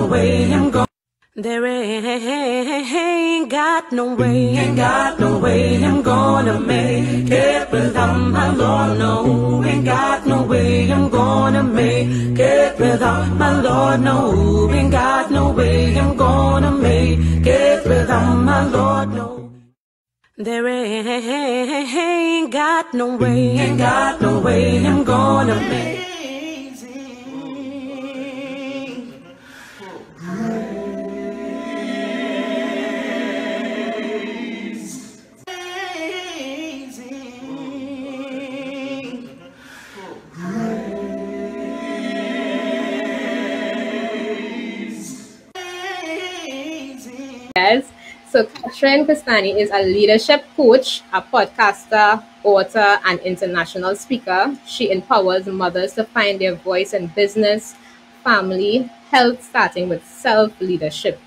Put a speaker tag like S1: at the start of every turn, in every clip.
S1: way I'm going. There ain't got no way, I'm gonna make it without my Lord. No, ain't got no way I'm gonna make it without my Lord. No, ain't got no way I'm gonna make it without my Lord. No, there ain't got no way, I'm gonna make.
S2: Yes. So Crestani is a leadership coach, a podcaster, author, and international speaker. She empowers mothers to find their voice in business, family, health, starting with self-leadership.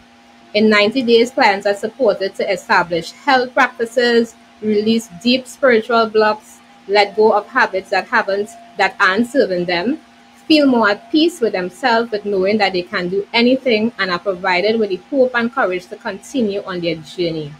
S2: In 90 days, clients are supported to establish health practices, release deep spiritual blocks, let go of habits that aren't serving them, feel more at peace with themselves with knowing that they can do anything, and are provided with the hope and courage to continue on their journey.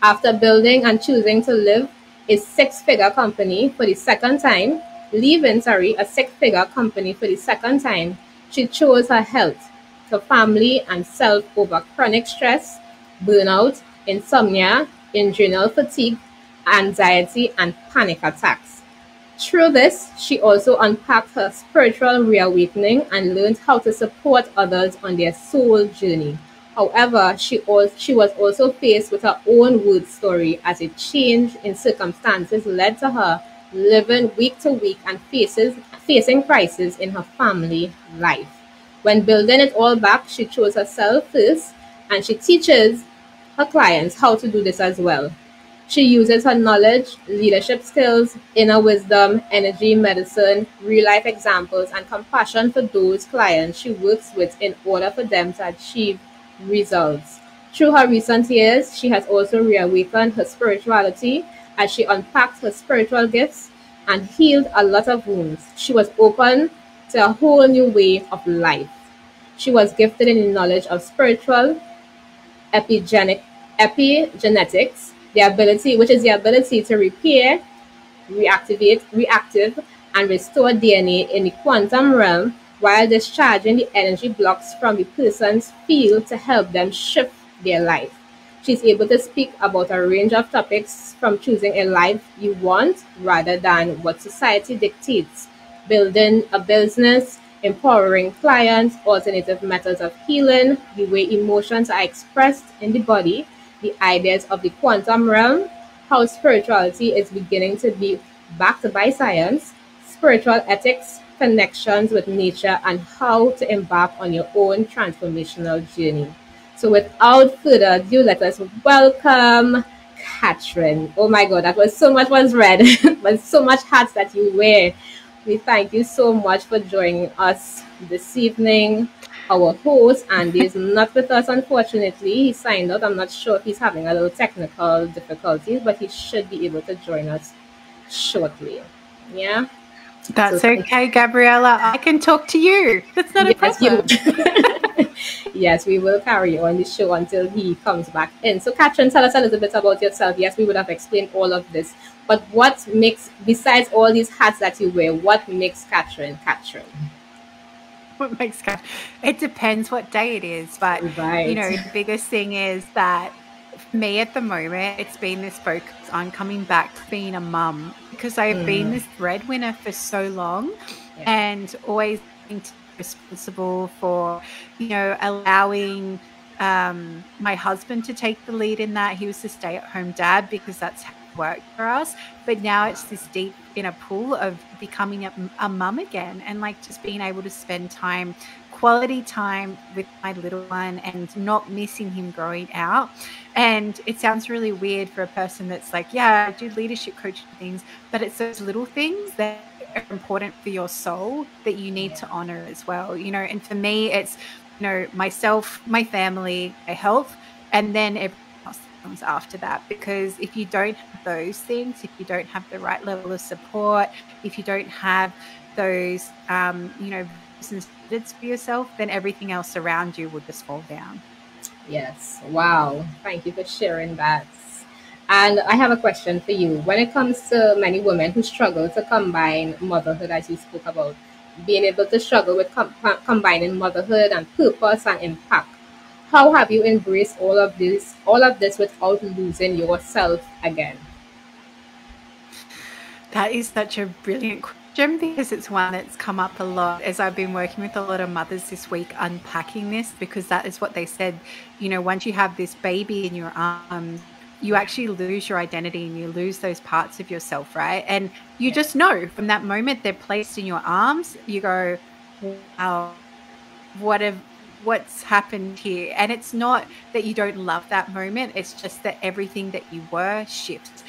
S2: After building and choosing to live a six-figure company for the second time, a six-figure company for the second time, she chose her health, her family, and self over chronic stress, burnout, insomnia, adrenal fatigue, anxiety, and panic attacks. Through this, she also unpacked her spiritual reawakening and learned how to support others on their soul journey. However, she was also faced with her own word story as a change in circumstances led to her living week to week and facing crises in her family life. When building it all back, she chose herself first, and she teaches her clients how to do this as well. She uses her knowledge, leadership skills, inner wisdom, energy medicine, real-life examples, and compassion for those clients she works with in order for them to achieve results. Through her recent years, she has also reawakened her spirituality as she unpacked her spiritual gifts and healed a lot of wounds. She was open to a whole new way of life. She was gifted in the knowledge of spiritual epigenetics, which is the ability to repair, reactive, and restore DNA in the quantum realm while discharging the energy blocks from the person's field to help them shift their life. She's able to speak about a range of topics from choosing a life you want rather than what society dictates, building a business, empowering clients, alternative methods of healing, the way emotions are expressed in the body, the ideas of the quantum realm, how spirituality is beginning to be backed by science, spiritual ethics, connections with nature, and how to embark on your own transformational journey. So without further ado, let us welcome Catherine. Oh my God, that was so much was read, but so much hats that you wear. We thank you so much for joining us this evening. Our host, Andy, is not with us, unfortunately. He signed out. I'm not sure if he's having a little technical difficulties, but he should be able to join us shortly. Yeah?
S3: That's okay, Gabriella. I can talk to you. That's not a problem.
S2: Yes, we will carry on the show until he comes back in. So, Catherine, tell us a little bit about yourself. Yes, we would have explained all of this. But what makes, besides all these hats that you wear, what makes Catherine Catherine?
S3: What makes Catherine? It depends what day it is. But,
S2: right.
S3: The biggest thing is that for me at the moment, it's been this focus on coming back to being a mum, because I've been this breadwinner for so long and always being responsible for, allowing my husband to take the lead in that. He was the stay-at-home dad because that's how it worked for us. But now it's this deep inner pool of becoming a mum again, and just being able to spend quality time with my little one and not missing him growing out. And it sounds really weird for a person that's like, yeah, I do leadership coaching things, but it's those little things that are important for your soul that you need to honor as well. And for me, it's, myself, my family, my health, and then everything else comes after that. Because if you don't have those things, if you don't have the right level of support, if you don't have those, and standards for yourself, then everything else around you will just fall down.
S2: Yes. Wow. Thank you for sharing that. And I have a question for you. When it comes to many women who struggle to combine motherhood, as you spoke about, being able to struggle with combining motherhood and purpose and impact, how have you embraced all of this without losing yourself again?
S3: That is such a brilliant question because it's one that's come up a lot as I've been working with a lot of mothers this week unpacking this, because that is what they said. Once you have this baby in your arms, you actually lose your identity and you lose those parts of yourself, right? And you
S2: Yeah.
S3: just know from that moment they're placed in your arms, you go, wow, what's happened here? And it's not that you don't love that moment, it's just that everything that you were shifts.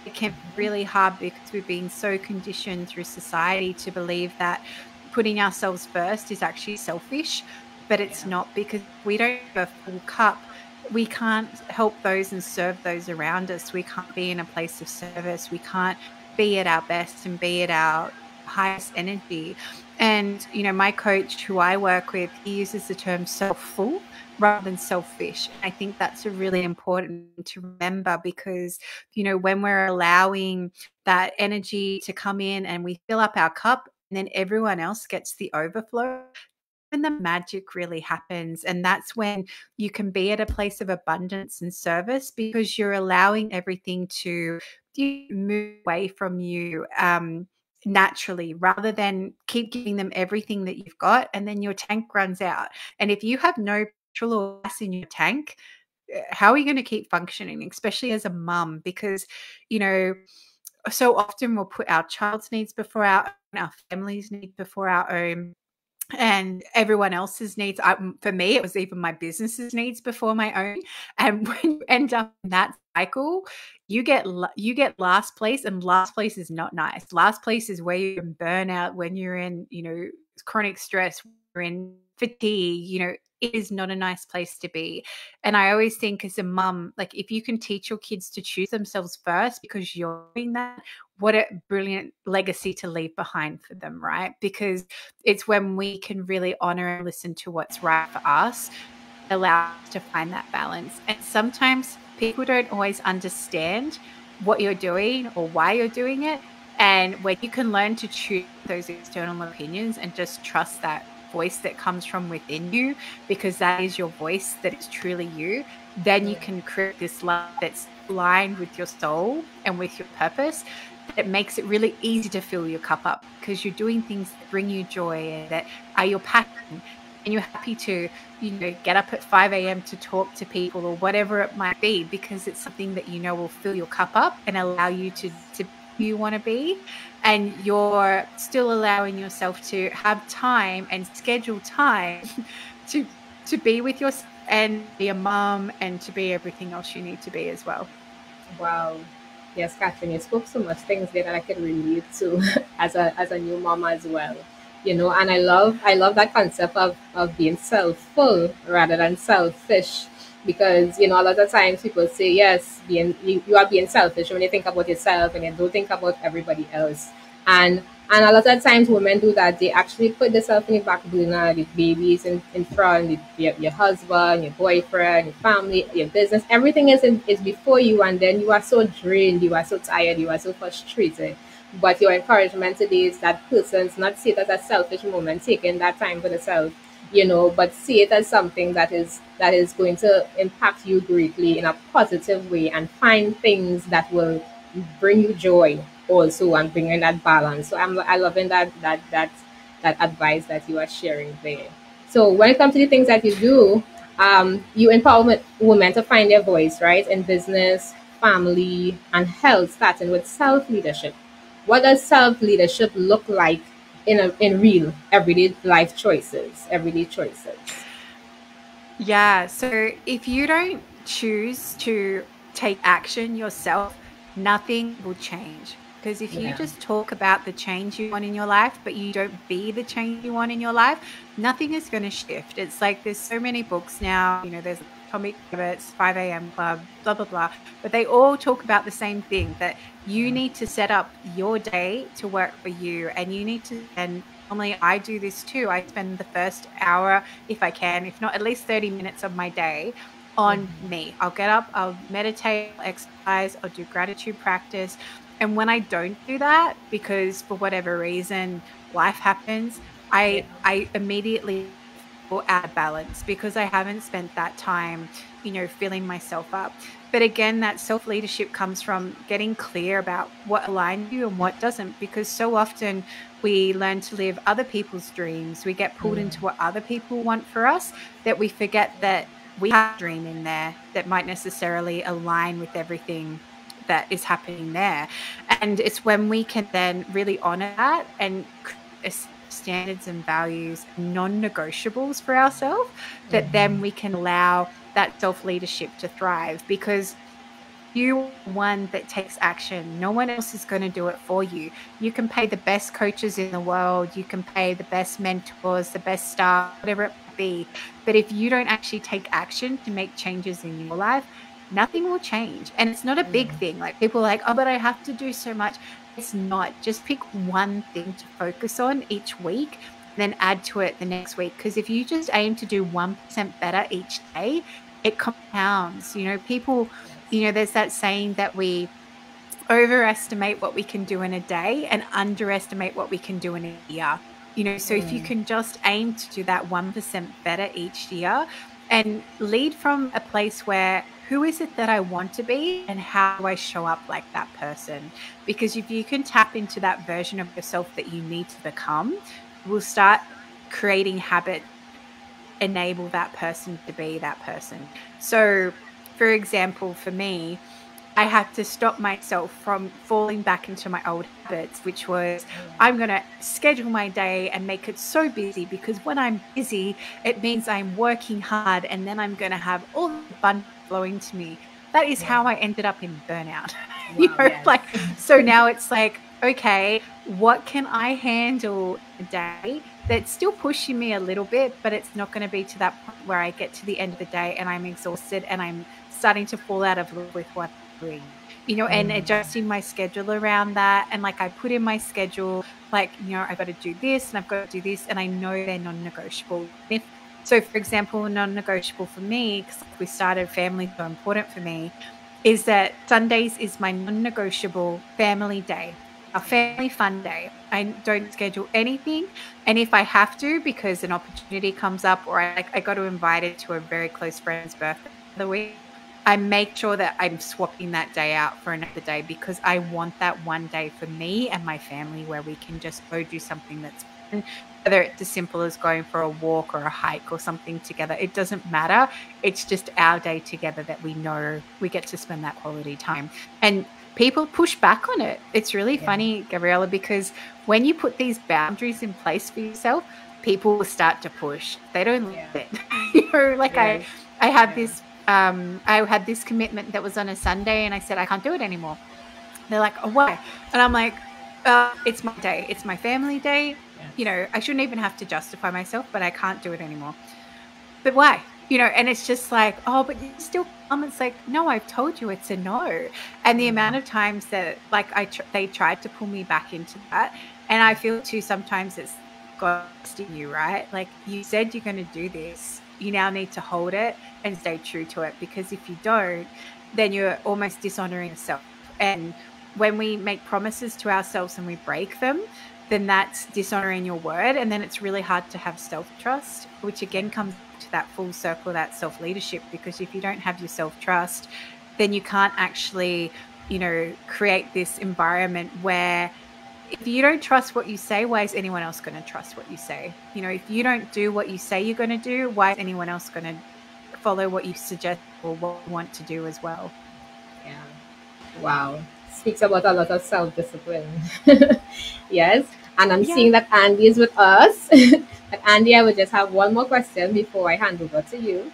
S3: It can be really hard because we've been so conditioned through society to believe that putting ourselves first is actually selfish, but it's
S2: Yeah.
S3: not, because we don't have a full cup. We can't help those and serve those around us. We can't be in a place of service. We can't be at our best and be at our highest energy. And, my coach who I work with, he uses the term self-full rather than selfish. I think that's a really important to remember because, when we're allowing that energy to come in and we fill up our cup and then everyone else gets the overflow, when the magic really happens. And that's when you can be at a place of abundance and service because you're allowing everything to move away from you naturally, rather than keep giving them everything that you've got and then your tank runs out. And if you have no petrol or gas in your tank, how are you going to keep functioning, especially as a mum? Because, you know, so often we'll put our child's needs before our family's needs before our own, and everyone else's needs. For me, it was even my business's needs before my own. And when you end up in that cycle, you get last place, and last place is not nice. Last place is where you're in burnout, when you're in, chronic stress, you're in fatigue, it is not a nice place to be. And I always think as a mum, like, if you can teach your kids to choose themselves first because you're doing that, what a brilliant legacy to leave behind for them, right? Because it's when we can really honor and listen to what's right for us, allow us to find that balance. And sometimes people don't always understand what you're doing or why you're doing it. And when you can learn to choose those external opinions and just trust that voice that comes from within you, because that is your voice, that is truly you, then you can create this life that's aligned with your soul and with your purpose. That makes it really easy to fill your cup up because you're doing things that bring you joy and that are your passion. And you're happy to, get up at 5 a.m. to talk to people or whatever it might be, because it's something that will fill your cup up and allow you to be who you want to be. And you're still allowing yourself to have time and schedule time to be with yourself and be a mom and to be everything else you need to be as well.
S2: Wow. Yes, Catherine, you spoke so much things there that I could relate to as a new mom as well. And I love that concept of being self-full rather than selfish, because a lot of times people say, yes, you are being selfish when you think about yourself and you don't think about everybody else. And a lot of times women do that. They actually put themselves in the back burner, the babies in front, your husband, your boyfriend, your family, your business. Everything is before you, and then you are so drained, you are so tired, you are so frustrated. But your encouragement today is that persons not see it as a selfish moment, taking that time for themselves, but see it as something that is going to impact you greatly in a positive way, and find things that will bring you joy also, and bringing that balance. So I loving that advice that you are sharing there. So when it comes to the things that you do, you empower women to find their voice, right, in business, family, and health, starting with self leadership. What does self leadership look like in real everyday life choices, everyday choices?
S3: Yeah. So if you don't choose to take action yourself, nothing will change. Because if you
S2: Yeah.
S3: just talk about the change you want in your life, but you don't be the change you want in your life, nothing is going to shift. It's like there's so many books now, there's Atomic Habits, 5 a.m. Club, blah, blah, blah. But they all talk about the same thing, that you need to set up your day to work for you, and you need to spend normally I do this too. I spend the first hour, if I can, if not at least 30 minutes of my day on me. I'll get up, I'll meditate, I'll exercise, I'll do gratitude practice. And when I don't do that, because for whatever reason life happens, I immediately feel out of balance because I haven't spent that time, filling myself up. But again, that self-leadership comes from getting clear about what aligns you and what doesn't, because so often we learn to live other people's dreams. We get pulled into what other people want for us, that we forget that we have a dream in there that might necessarily align with everything that is happening there. And it's when we can then really honor that and standards and values, non-negotiables for ourselves, that then we can allow that self-leadership to thrive, because you're one that takes action. No one else is going to do it for you. You can pay the best coaches in the world, you can pay the best mentors, the best staff, whatever it might be. But if you don't actually take action to make changes in your life, nothing will change. And it's not a big thing. Like, people are like, oh, but I have to do so much. It's not. Just pick one thing to focus on each week, then add to it the next week. Because if you just aim to do 1% better each day, it compounds. People, there's that saying that we overestimate what we can do in a day and underestimate what we can do in a year. So if you can just aim to do that 1% better each year and lead from a place where, who is it that I want to be and how do I show up like that person? Because if you can tap into that version of yourself that you need to become, we'll start creating habit, enable that person to be that person. So, for example, for me, I had to stop myself from falling back into my old habits, which was, I'm going to schedule my day and make it so busy, because when I'm busy, it means I'm working hard and then I'm going to have all the abundance flowing to me. That is how I ended up in burnout. So now it's like, okay, what can I handle a day that's still pushing me a little bit, but it's not going to be to that point where I get to the end of the day and I'm exhausted and I'm starting to fall out of love with what I'm doing, and adjusting my schedule around that. And like, I put in my schedule, like, I've got to do this and I've got to do this, and I know they're non-negotiable. So, for example, non-negotiable for me, because we started family so important for me, is that Sundays is my non-negotiable family day, a family fun day. I don't schedule anything. And if I have to, because an opportunity comes up, or I got invited to a very close friend's birthday the week, I make sure that I'm swapping that day out for another day, because I want that one day for me and my family where we can just go do something that's fun. Whether it's as simple as going for a walk or a hike or something together, it doesn't matter. It's just our day together that we know we get to spend that quality time. And people push back on it. It's really funny, Gabriella, because when you put these boundaries in place for yourself, people will start to push. They don't like it. I had this I had this commitment that was on a Sunday, and I said, I can't do it anymore. They're like, oh, why? And I'm like, it's my day. It's my family day. I shouldn't even have to justify myself, but I can't do it anymore. But why? And it's just like, oh, but you still come. It's like, no, I've told you it's a no. And the amount of times that, like, they tried to pull me back into that. And I feel too, sometimes it's ghosting you, right? Like, you said you're going to do this. You now need to hold it and stay true to it, because if you don't, then you're almost dishonoring yourself. And when we make promises to ourselves and we break them, then that's dishonoring your word. And then it's really hard to have self-trust, which again comes to that full circle, that self-leadership, because if you don't have your self-trust, then you can't actually, create this environment where, if you don't trust what you say, why is anyone else going to trust what you say? If you don't do what you say you're going to do, why is anyone else going to follow what you suggest or what you want to do as well?
S2: Yeah. Wow. Speaks about a lot of self-discipline. Yes. And I'm seeing that Andy is with us. But Andy, I would just have one more question before I hand over to you.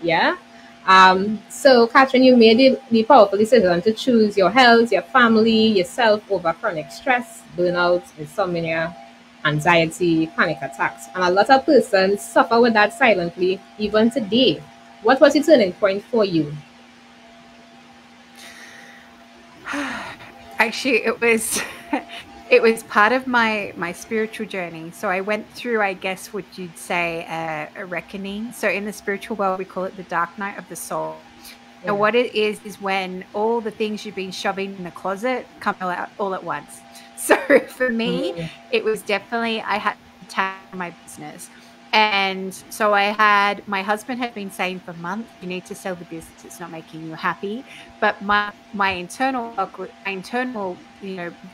S2: Yeah. So, Catherine, you made the powerful decision to choose your health, your family, yourself over chronic stress, burnout, insomnia, anxiety, panic attacks. And a lot of persons suffer with that silently, even today. What was the turning point for you?
S3: Actually, it was it was part of my spiritual journey. So I went through, I guess, what you'd say a reckoning. So in the spiritual world, we call it the dark night of the soul.
S2: Yeah.
S3: And what it is when all the things you've been shoving in the closet come out all at once. So for me, it was definitely, I had to tackle my business. And so my husband had been saying for months, you need to sell the business. It's not making you happy. But my internal,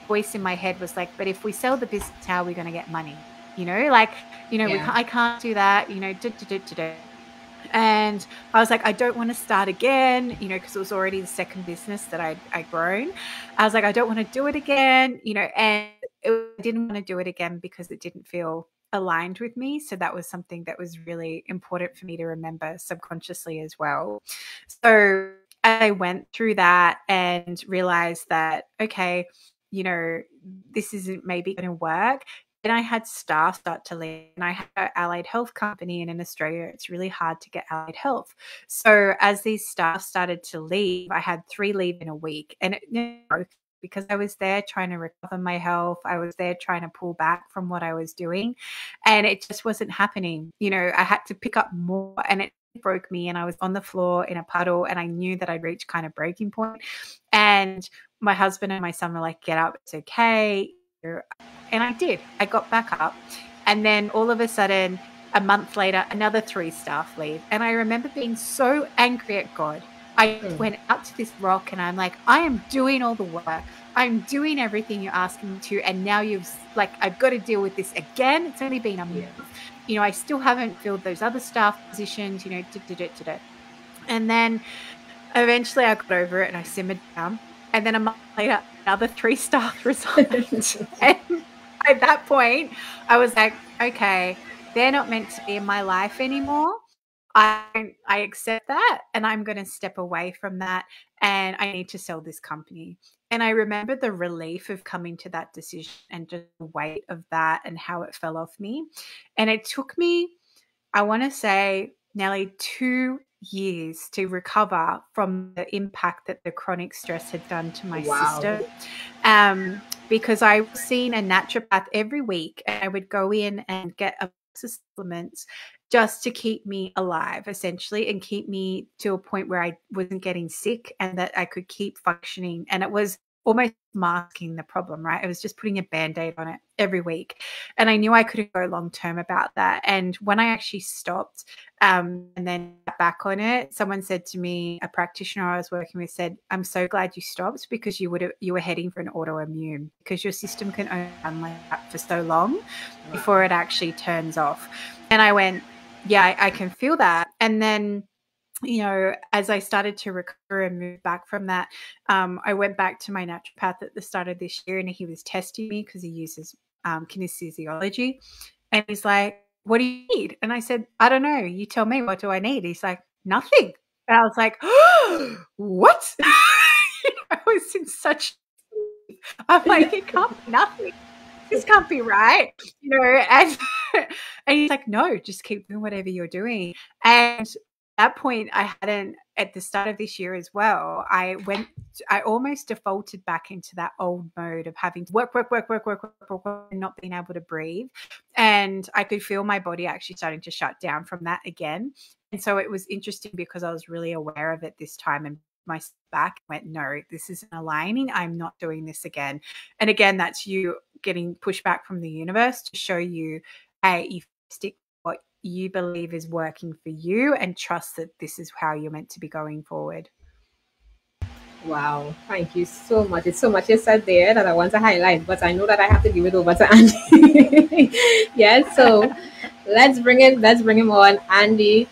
S3: voice in my head was like, but if we sell the business, how are we going to get money? I can't do that, And I was like, I don't want to start again, because it was already the second business that I'd grown. I was like, I don't want to do it again, and I didn't want to do it again because it didn't feel aligned with me. So that was something that was really important for me to remember subconsciously as well. So I went through that and realized that, okay, this isn't maybe going to work. Then I had staff start to leave, and I had an allied health company, and in Australia, it's really hard to get allied health. So as these staff started to leave, I had 3 leave in a week, and it broke because I was there trying to recover my health. I was there trying to pull back from what I was doing, and it just wasn't happening. I had to pick up more, and it broke me, and I was on the floor in a puddle, and I knew that I'd reached kind of breaking point. And my husband and my son were like, get up, it's okay. And I did. I got back up. And then all of a sudden, a month later, another 3 staff leave. And I remember being so angry at God. I went out to this rock and I'm like, I am doing all the work. I'm doing everything you're asking me to. And now I've got to deal with this again. It's only been a month. I still haven't filled those other staff positions, And then eventually I got over it and I simmered down. And then a month later, another 3 staff resigned. And at that point, I was like, okay, they're not meant to be in my life anymore. I accept that, and I'm going to step away from that, and I need to sell this company. And I remember the relief of coming to that decision and just the weight of that and how it fell off me. And it took me, I want to say, nearly 2 years to recover from the impact that the chronic stress had done to my system. Because I was seeing a naturopath every week, and I would go in and get a box of supplements just to keep me alive, essentially, and keep me to a point where I wasn't getting sick and that I could keep functioning. And it was almost masking the problem, right? I was just putting a Band-Aid on it every week. And I knew I couldn't go long-term about that. And when I actually stopped and then got back on it, someone said to me, a practitioner I was working with said, I'm so glad you stopped because you were heading for an autoimmune, because your system can only run like that for so long before it actually turns off. And I went, yeah, I can feel that. And then as I started to recover and move back from that, I went back to my naturopath at the start of this year, and he was testing me because he uses kinesiology. And he's like, what do you need? And I said, I don't know. You tell me, what do I need? He's like, nothing. And I was like, oh, what? I was in such, I'm like, it can't be nothing. This can't be right. And he's like, no, just keep doing whatever you're doing. And at that point, at the start of this year as well, I almost defaulted back into that old mode of having to work, and not being able to breathe. And I could feel my body actually starting to shut down from that again. And so it was interesting because I was really aware of it this time, and my back went, no, this isn't aligning. I'm not doing this again. And again, that's you getting pushback from the universe to show you, hey, you stick what you believe is working for you and trust that this is how you're meant to be going forward.
S2: Wow, thank you so much. It's so much you said there that I want to highlight, but I know that I have to give it over to Andy. Yes, so let's bring him on, Andy.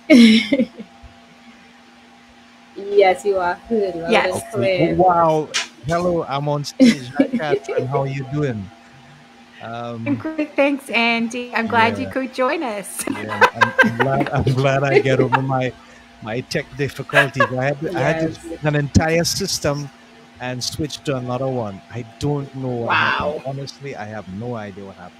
S2: Yes, you are heard.
S3: Yes.
S4: Okay. Wow. Hello, I'm on stage. Hi, Catherine. How are you doing?
S3: I'm great, thanks, Andy. I'm glad you could join us.
S4: Yeah, I'm glad I get over my tech difficulties. I had to switch an entire system and switch to another one. I don't know what happened. Honestly, I have no idea what happened.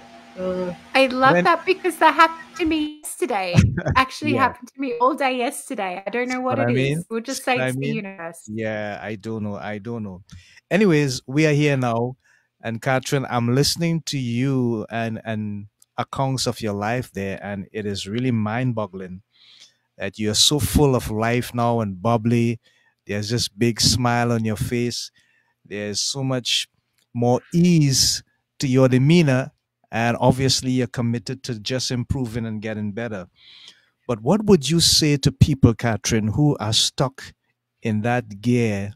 S3: I love that because that happened to me yesterday. Actually happened to me all day yesterday. I don't know what it is. We'll just say it's the universe.
S4: Yeah, I don't know. Anyways, we are here now. And Catherine, I'm listening to you and accounts of your life there, and it is really mind-boggling that you're so full of life now and bubbly. There's this big smile on your face. There's so much more ease to your demeanor, and obviously you're committed to just improving and getting better. But what would you say to people, Catherine, who are stuck in that gear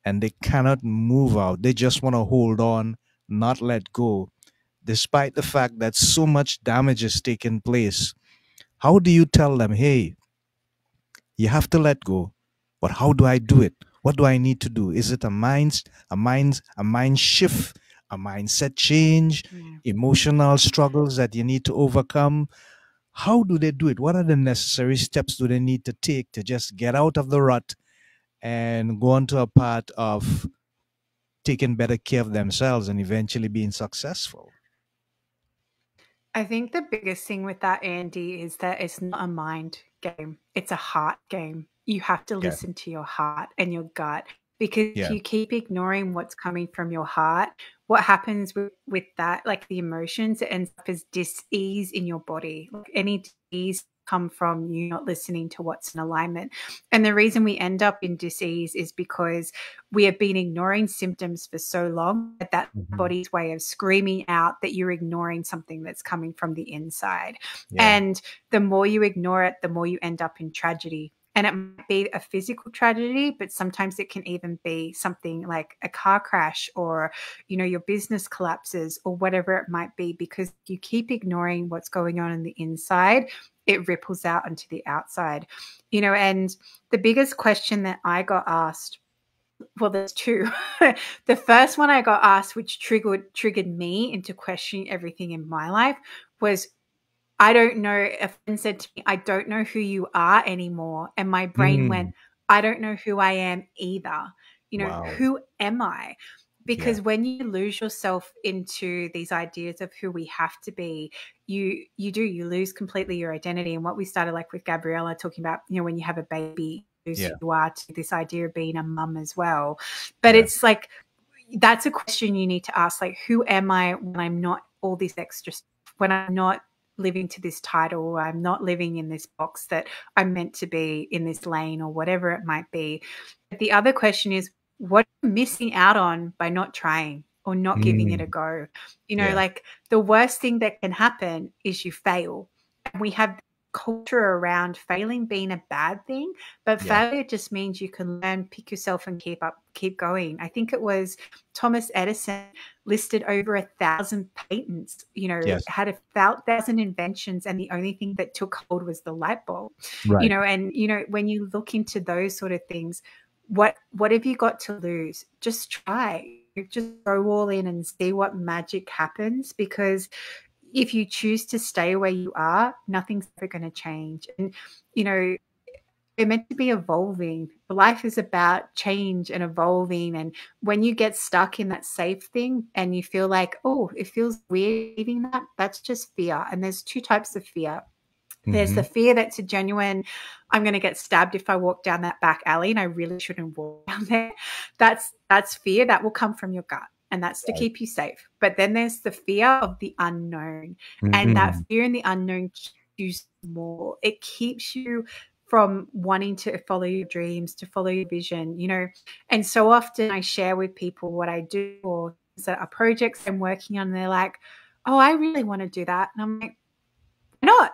S4: and they cannot move out? They just want to hold on, not let go, despite the fact that so much damage is taking place. How do you tell them, hey, you have to let go? But how do I do it? What do I need to do? Is it a mind shift, a mindset change,
S3: Yeah.
S4: emotional struggles that you need to overcome? How do they do it? What are the necessary steps do they need to take to just get out of the rut and go on to a path of taking better care of themselves and eventually being successful?
S3: I think the biggest thing with that, Andy, is that it's not a mind game. It's a heart game. You have to
S4: Yeah.
S3: listen to your heart and your gut, because if
S4: Yeah.
S3: you keep ignoring what's coming from your heart, what happens with that, like the emotions, it ends up as dis-ease in your body. Like any dis-ease come from you not listening to what's in alignment. And the reason we end up in dis-ease is because we have been ignoring symptoms for so long that that's the body's way of screaming out that you're ignoring something that's coming from the inside.
S4: Yeah.
S3: And the more you ignore it, the more you end up in tragedy. And it might be a physical tragedy, but sometimes it can even be something like a car crash, or, your business collapses, or whatever it might be, because you keep ignoring what's going on the inside, it ripples out onto the outside. And the biggest question that I got asked, well, there's two. The first one I got asked, which triggered me into questioning everything in my life, was, I don't know. A friend said to me, I don't know who you are anymore. And my brain went, I don't know who I am either.
S4: Wow.
S3: Who am I?
S4: Yeah.
S3: Because when you lose yourself into these ideas of who we have to be, you lose completely your identity. And what we started, like with Gabriella, talking about, when you have a baby, you lose
S4: Yeah.
S3: who you are, to this idea of being a mum as well. But
S4: Yeah.
S3: it's like, that's a question you need to ask, like, who am I when I'm not all this extra stuff, when I'm not living to this title, or I'm not living in this box that I'm meant to be, in this lane, or whatever it might be. But the other question is, what are you missing out on by not trying or not giving it a go?
S4: Yeah.
S3: Like, the worst thing that can happen is you fail. And we have culture around failing being a bad thing, but failure just means you can learn, pick yourself, and keep going. I think it was Thomas Edison listed over 1,000 patents,
S4: Yes.
S3: had 1,000 inventions, and the only thing that took hold was the light bulb.
S4: Right.
S3: And when you look into those sort of things, what have you got to lose? Just try. Just go all in and see what magic happens, because if you choose to stay where you are, nothing's ever going to change. And we're meant to be evolving. Life is about change and evolving. And when you get stuck in that safe thing and you feel like, oh, it feels weird leaving that, that's just fear. And there's two types of fear. There's the fear that's a genuine, I'm going to get stabbed if I walk down that back alley and I really shouldn't walk down there. That's fear that will come from your gut, and that's to keep you safe. But then there's the fear of the unknown, and that fear in the unknown keeps you more. It keeps you from wanting to follow your dreams, to follow your vision, And so often I share with people what I do, or projects I'm working on, and they're like, oh, I really want to do that. And I'm like, why not?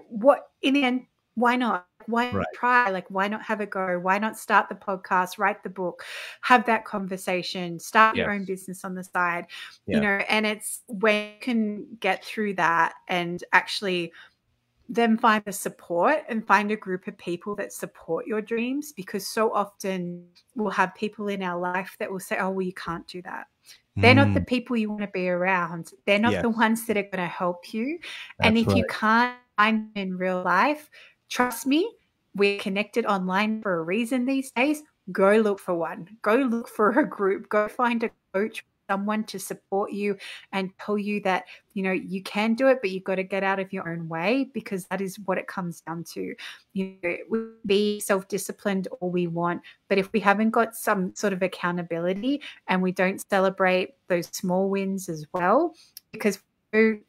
S3: What in the end, why not? Why not try? Like, why not have a go? Why not start the podcast, write the book, have that conversation, start your own business on the side, and it's when you can get through that and actually then find the support and find a group of people that support your dreams, because so often we'll have people in our life that will say, oh, well, you can't do that. They're not the people you want to be around. They're not the ones that are going to help you. And if you can't find them in real life, trust me, we're connected online for a reason these days. Go look for one. Go look for a group. Go find a coach, someone to support you and tell you that, you can do it, but you've got to get out of your own way, because that is what it comes down to. We be self-disciplined all we want, but if we haven't got some sort of accountability and we don't celebrate those small wins as well, because we're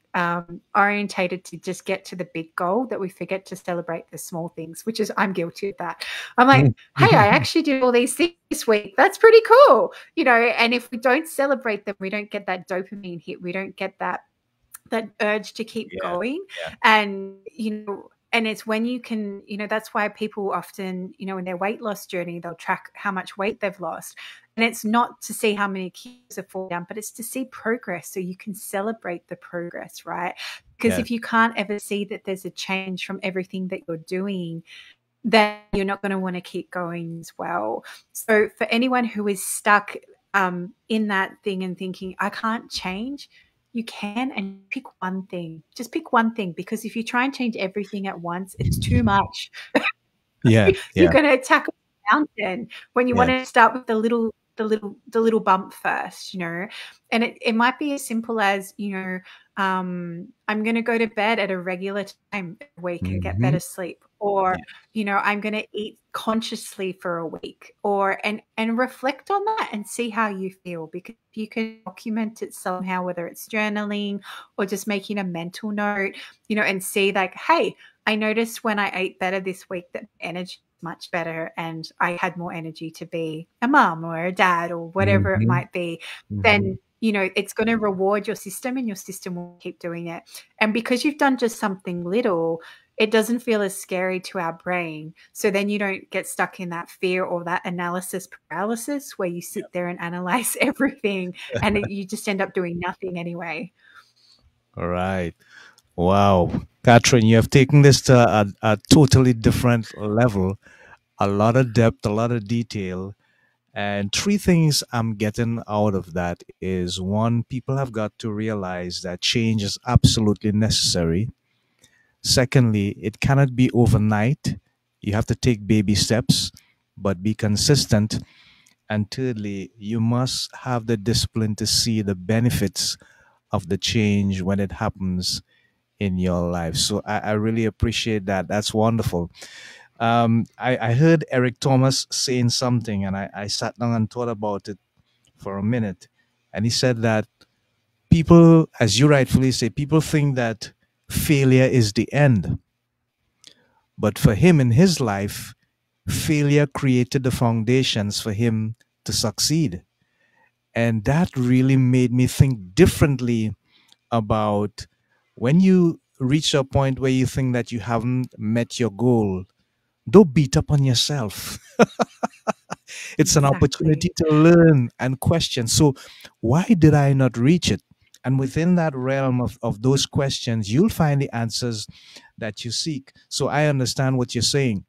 S3: orientated to just get to the big goal, that we forget to celebrate the small things, which is, I'm guilty of that. I'm like, hey, I actually did all these things this week. That's pretty cool. And if we don't celebrate them, we don't get that dopamine hit. We don't get that urge to keep going. And, and it's when you can, that's why people often, in their weight loss journey, they'll track how much weight they've lost. And it's not to see how many kilos have fallen down, but it's to see progress, so you can celebrate the progress, right? Because if you can't ever see that there's a change from everything that you're doing, then you're not going to want to keep going as well. So for anyone who is stuck in that thing and thinking, I can't change, you can, and pick one thing. Just pick one thing, because if you try and change everything at once, it's too much. You're going to attack a mountain when you want to start with the little bump first, and it might be as simple as, I'm going to go to bed at a regular time a week and get better sleep, or I'm going to eat consciously for a week, or and reflect on that and see how you feel, because if you can document it somehow, whether it's journaling or just making a mental note, and see like, hey, I noticed when I ate better this week that energy was much better, and I had more energy to be a mom or a dad or whatever it might be, then it's going to reward your system, and your system will keep doing it. And because you've done just something little, it doesn't feel as scary to our brain. So then you don't get stuck in that fear or that analysis paralysis where you sit there and analyze everything and you just end up doing nothing anyway.
S4: All right. Wow. Catherine, you have taken this to a totally different level, a lot of depth, a lot of detail. And three things I'm getting out of that is, one, people have got to realize that change is absolutely necessary. Secondly, it cannot be overnight. You have to take baby steps, but be consistent. And thirdly, you must have the discipline to see the benefits of the change when it happens in your life. So I really appreciate that. That's wonderful. I heard Eric Thomas saying something, and I sat down and thought about it for a minute. And he said that people, as you rightfully say, people think that failure is the end. But for him in his life, failure created the foundations for him to succeed. And that really made me think differently about when you reach a point where you think that you haven't met your goal, don't beat up on yourself. It's an opportunity to learn and question. So why did I not reach it? And within that realm of those questions, you'll find the answers that you seek. So I understand what you're saying.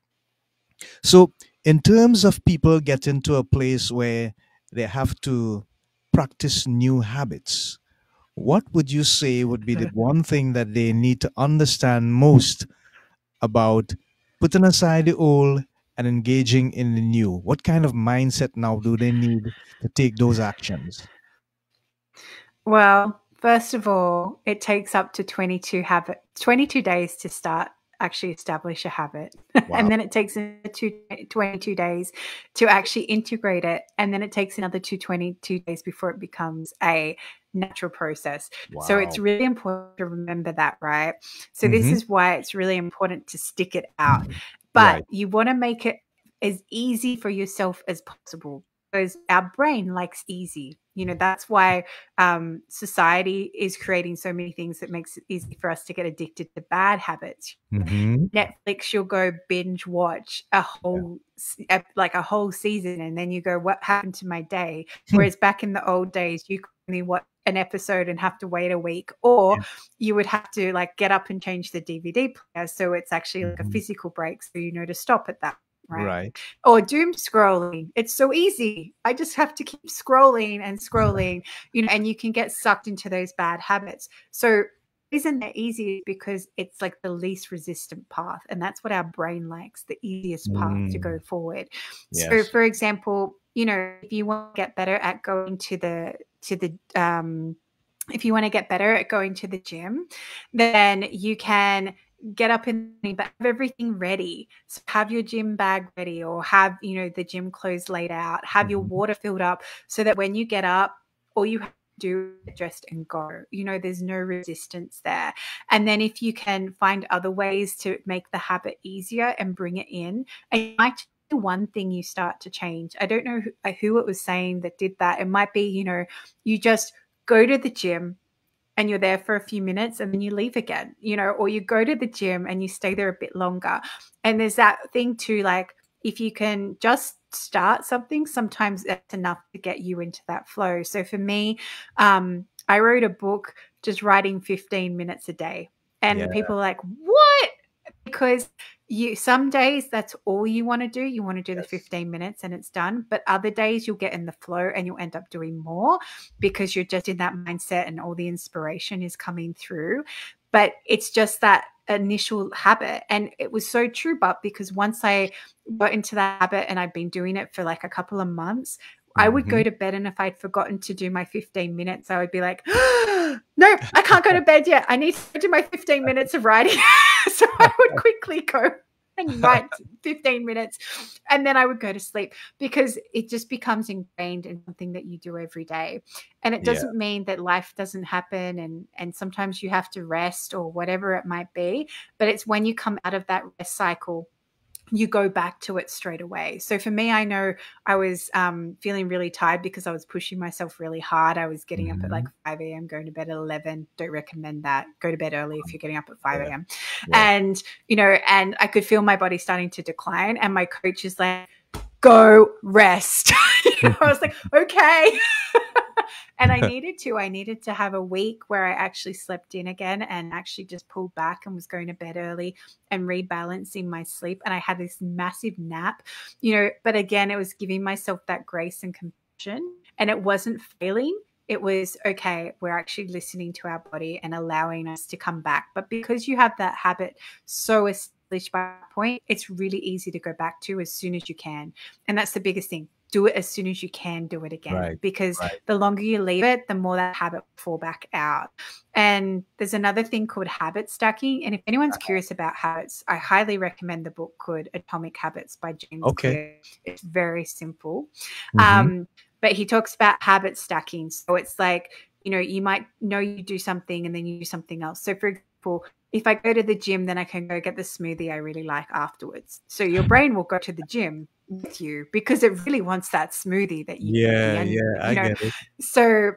S4: So in terms of people getting to a place where they have to practice new habits, what would you say would be the one thing that they need to understand most about putting aside the old and engaging in the new? What kind of mindset now do they need to take those actions?
S3: Well, first of all, it takes up to 22 days to start actually establish a habit. Wow. And then it takes 22 days to actually integrate it. And then it takes another 22 days before it becomes a natural process. Wow. So it's really important to remember that, right? So this is why it's really important to stick it out. But you want to make it as easy for yourself as possible, because our brain likes easy. That's why society is creating so many things that makes it easy for us to get addicted to bad habits. Netflix, you'll go binge watch a whole season, and then you go, what happened to my day? Whereas back in the old days, you could only watch an episode and have to wait a week, or you would have to get up and change the DVD player, so it's actually like a physical break, so to stop at that. Right. Or doom scrolling. It's so easy. I just have to keep scrolling and scrolling, and you can get sucked into those bad habits. So isn't that easy? Because it's like the least resistant path. And that's what our brain likes, the easiest path to go forward. Yes. So for example, if you want to get better at going to to the if you want to get better at going to the gym, then you can get up in the morning, but have everything ready. So have your gym bag ready, or have, the gym clothes laid out, have your water filled up, so that when you get up, all you have to do is get dressed and go. There's no resistance there. And then if you can find other ways to make the habit easier and bring it in, and you might do one thing you start to change. I don't know who it was saying that did that. It might be, you just go to the gym and you're there for a few minutes and then you leave again, or you go to the gym and you stay there a bit longer. And there's that thing too, like if you can just start something, sometimes that's enough to get you into that flow. So for me, I wrote a book just writing 15 minutes a day. And people are like, what? Because some days that's all you want to do. You want to do the 15 minutes and it's done. But other days you'll get in the flow and you'll end up doing more because you're just in that mindset and all the inspiration is coming through. But it's just that initial habit. And it was so true, but because once I got into that habit and I'd been doing it for like a couple of months, I would go to bed, and if I'd forgotten to do my 15 minutes, I would be like, nope, I can't go to bed yet. I need to do my 15 minutes of writing. So I would quickly go and write 15 minutes, and then I would go to sleep, because it just becomes ingrained in something that you do every day. And it doesn't mean that life doesn't happen and sometimes you have to rest or whatever it might be, but it's when you come out of that rest cycle, you go back to it straight away. So for me, I know I was feeling really tired because I was pushing myself really hard. I was getting up at like 5 a.m., going to bed at 11. Don't recommend that. Go to bed early if you're getting up at 5 a.m. And, and I could feel my body starting to decline. And my coach is like, go rest. I was like, okay. And I needed to have a week where I actually slept in again and actually just pulled back and was going to bed early and rebalancing my sleep. And I had this massive nap, but again, it was giving myself that grace and compassion, and it wasn't failing. It was, okay, we're actually listening to our body and allowing us to come back. But because you have that habit so established by that point, it's really easy to go back to as soon as you can. And that's the biggest thing. Do it as soon as you can do it again, because the longer you leave it, the more that habit will fall back out. And there's another thing called habit stacking. And if anyone's curious about habits, I highly recommend the book called Atomic Habits by James Clear. It's very simple. But he talks about habit stacking. So it's like, you might know you do something and then you do something else. So for example, if I go to the gym, then I can go get the smoothie I really like afterwards. So your brain will go to the gym with you because it really wants that smoothie that you
S4: I get it.
S3: So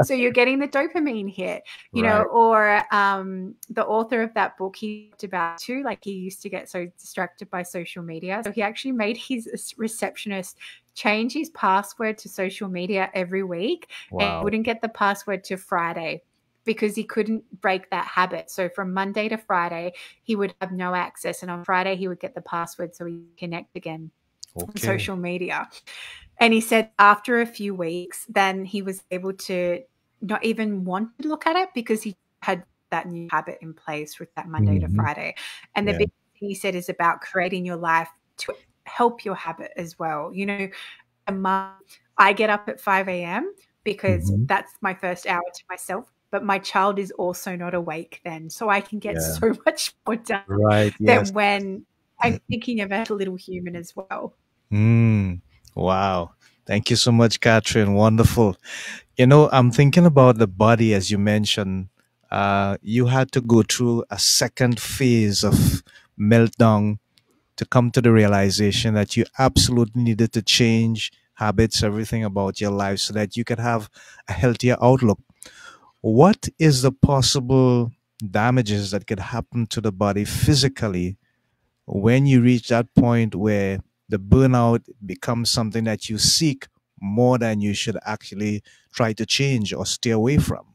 S3: so you're getting the dopamine hit, or the author of that book, he talked about too, like he used to get so distracted by social media, so he actually made his receptionist change his password to social media every week. And wouldn't get the password to Friday, because he couldn't break that habit. So from Monday to Friday, he would have no access. And on Friday, he would get the password so he could connect again on social media. And he said after a few weeks, then he was able to not even want to look at it because he had that new habit in place with that Monday to Friday. And the big thing he said is about creating your life to help your habit as well. I get up at 5 a.m. because that's my first hour to myself. But my child is also not awake then. So I can get so much more done than when I'm thinking about a little human as well.
S4: Wow. Thank you so much, Catherine. Wonderful. I'm thinking about the body, as you mentioned. You had to go through a second phase of meltdown to come to the realization that you absolutely needed to change habits, everything about your life, so that you could have a healthier outlook. What is the possible damages that could happen to the body physically when you reach that point where the burnout becomes something that you seek more than you should actually try to change or stay away from?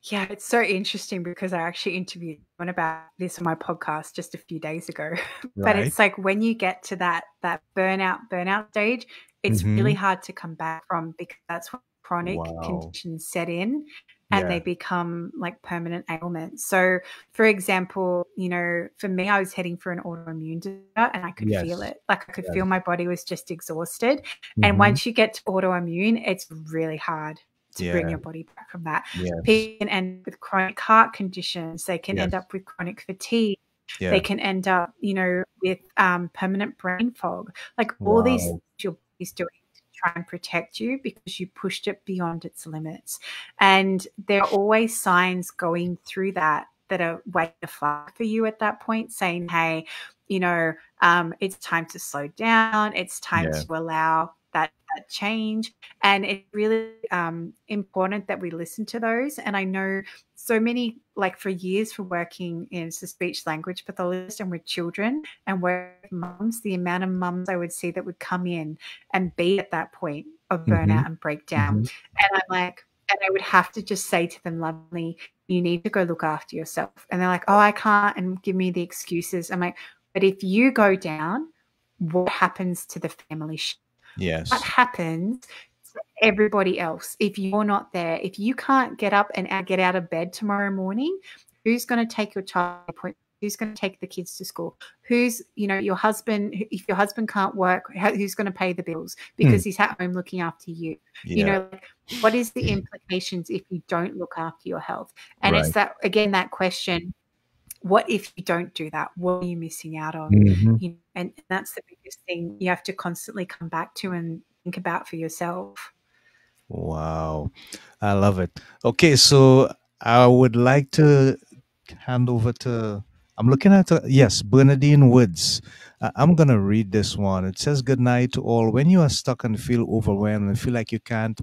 S3: Yeah, it's so interesting because I actually interviewed someone about this on my podcast just a few days ago. But it's like when you get to that burnout stage, it's really hard to come back from, because that's when chronic conditions set in. and they become like permanent ailments. So, for example, you know, for me, I was heading for an autoimmune disorder and I could feel it. Like I could feel my body was just exhausted. And once you get to autoimmune, it's really hard to bring your body back from that. People can end up with chronic heart conditions. They can end up with chronic fatigue. They can end up, you know, with permanent brain fog. Like all these things your body's doing to try and protect you because you pushed it beyond its limits. And there are always signs going through that are waiting to flag for you at that point, saying, hey, you know, it's time to slow down. It's time to allow that change. And it's really important that we listen to those. And I know so many, like for years for working as a speech language pathologist and with children and work with mums, the amount of mums I would see that would come in and be at that point of burnout and breakdown. And I'm like, and I would have to just say to them lovingly, you need to go look after yourself. And they're like, oh, I can't, and give me the excuses. I'm like, but if you go down, what happens to the family? What happens to everybody else if you're not there? If you can't get up and get out of bed tomorrow morning, who's going to take your child appointment? Who's going to take the kids to school? Who's, you know, your husband, if your husband can't work, who's going to pay the bills because he's at home looking after you? You know, what is the implications if you don't look after your health? And it's that, again, that question, what if you don't do that? What are you missing out on? You know, and that's the biggest thing you have to constantly come back to and think about for yourself.
S4: Wow. I love it. Okay, so I would like to hand over to, I'm looking at, Bernadine Woods. I'm going to read this one. It says, good night to all. When you are stuck and feel overwhelmed and feel like you can't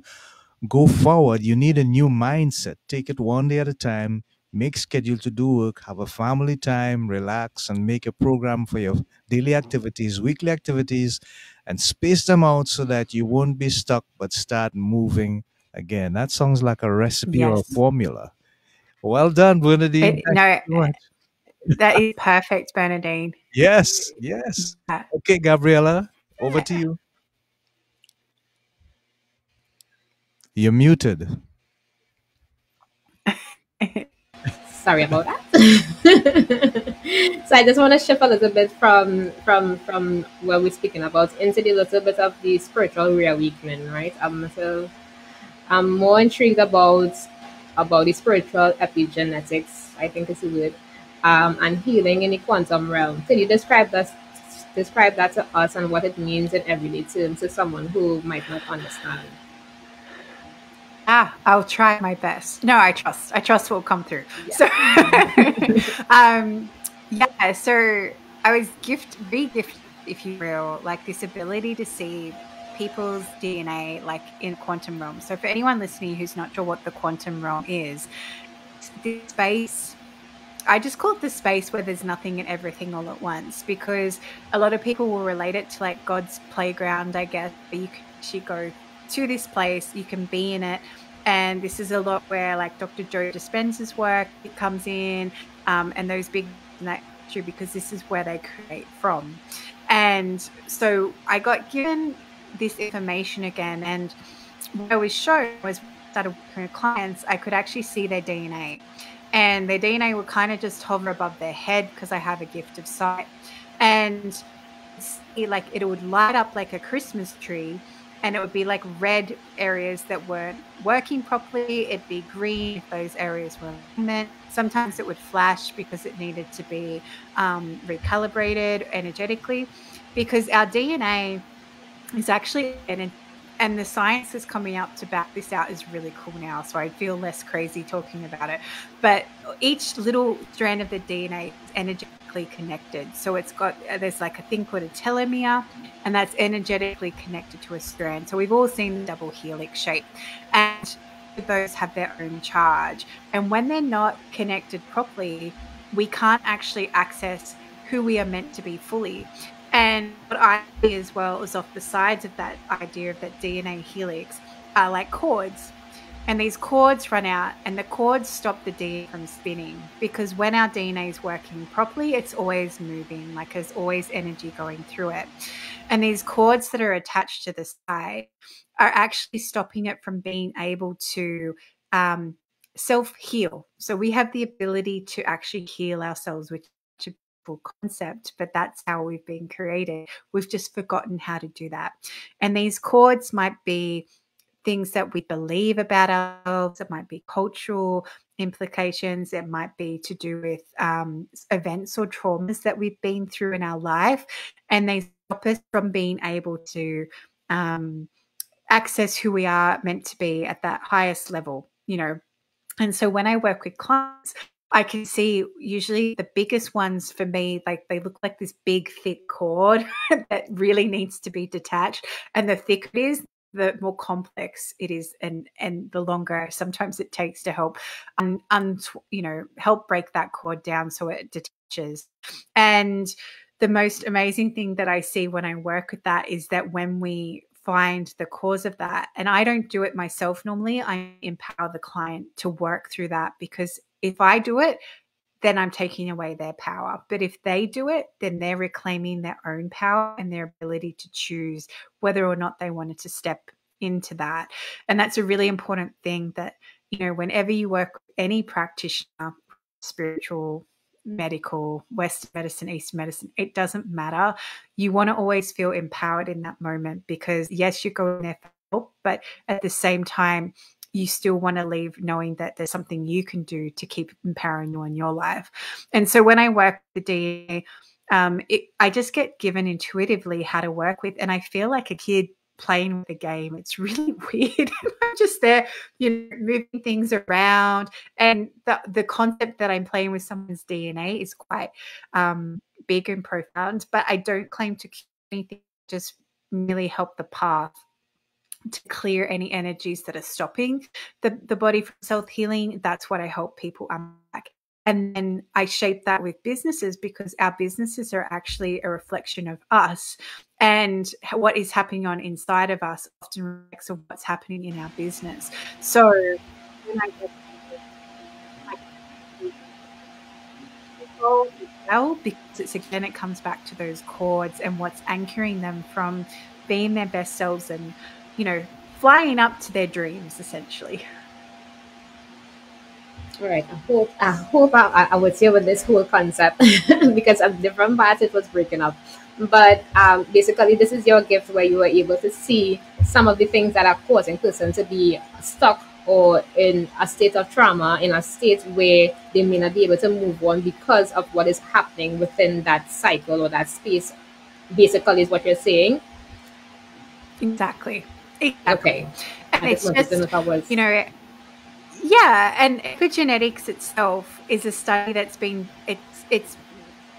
S4: go forward, you need a new mindset. Take it one day at a time. Make schedule to do work, have a family time, relax, and make a program for your daily activities, weekly activities, and space them out so that you won't be stuck but start moving again. That sounds like a recipe or a formula. Well done, Bernadine.
S3: No, that is perfect, Bernadine.
S4: Yes. Okay, Gabriella, over to you. You're muted.
S2: Sorry about that. So I just want to shift a little bit from what we're speaking about into the little bit of the spiritual reawakening, right? So I'm more intrigued about the spiritual epigenetics, I think is the word, and healing in the quantum realm. Can you describe that to us and what it means in everyday terms to someone who might not understand?
S3: I'll try my best. No, I trust will come through. Yeah. So, so I was re-gifted, if you will, like this ability to see people's DNA like in quantum realm. So for anyone listening who's not sure what the quantum realm is, this space, I just call it the space where there's nothing and everything all at once, because a lot of people will relate it to like God's playground, I guess. You can actually go to this place, you can be in it, and this is a lot where like Dr. Joe Dispenza's work, it comes in, and those big, because this is where they create from. And so I got given this information again, and what I was shown was when I started working with clients, I could actually see their DNA, and their DNA would kind of just hover above their head because I have a gift of sight, and it would light up like a Christmas tree. And it would be like red areas that weren't working properly. It'd be green if those areas were alignment. Sometimes it would flash because it needed to be recalibrated energetically, because our DNA is actually, and the science is coming up to back this out is really cool now. So I feel less crazy talking about it. But each little strand of the DNA is energetically connected. So there's like a thing called a telomere, and that's energetically connected to a strand. So we've all seen the double helix shape, and those have their own charge. And when they're not connected properly, we can't actually access who we are meant to be fully. And what I see as well is off the sides of that idea of that DNA helix are like cords. And these cords run out, and the cords stop the DNA from spinning, because when our DNA is working properly, it's always moving, like there's always energy going through it. And these cords that are attached to the side are actually stopping it from being able to self-heal. So we have the ability to actually heal ourselves, which is a beautiful concept, but that's how we've been created. We've just forgotten how to do that. And these cords might be things that we believe about ourselves. It might be cultural implications. It might be to do with events or traumas that we've been through in our life. And they stop us from being able to access who we are meant to be at that highest level, you know. And so when I work with clients, I can see usually the biggest ones for me, like they look like this big, thick cord that really needs to be detached. And the thicker it is, the more complex it is, and the longer sometimes it takes to help, help break that cord down so it detaches. And the most amazing thing that I see when I work with that is that when we find the cause of that, and I don't do it myself normally, I empower the client to work through that, because if I do it, then I'm taking away their power. But if they do it, then they're reclaiming their own power and their ability to choose whether or not they wanted to step into that. And that's a really important thing, that, you know, whenever you work with any practitioner, spiritual, medical, Western medicine, Eastern medicine, it doesn't matter. You want to always feel empowered in that moment, because yes, you're going there for help, but at the same time, you still want to leave knowing that there's something you can do to keep empowering you in your life. And so when I work with the DNA, I just get given intuitively how to work with, and I feel like a kid playing with the game. It's really weird. I'm just there, you know, moving things around, and the concept that I'm playing with someone's DNA is quite big and profound. But I don't claim to cure anything, just merely help the path to clear any energies that are stopping the body from self-healing. That's what I help people unpack. And then I shape that with businesses, because our businesses are actually a reflection of us, and what is happening on inside of us often reflects on what's happening in our business. So when I get well, because it's, again, it comes back to those cords and what's anchoring them from being their best selves and, you know, flying up to their dreams, essentially.
S2: Right. I would say with this whole concept, because of different parts it was breaking up. But basically, this is your gift, where you were able to see some of the things that are causing person to be stuck or in a state of trauma, in a state where they may not be able to move on because of what is happening within that cycle or that space. Basically, is what you're saying.
S3: Exactly.
S2: Okay.
S3: And it's just, you know, yeah, and epigenetics itself is a study that's been, it's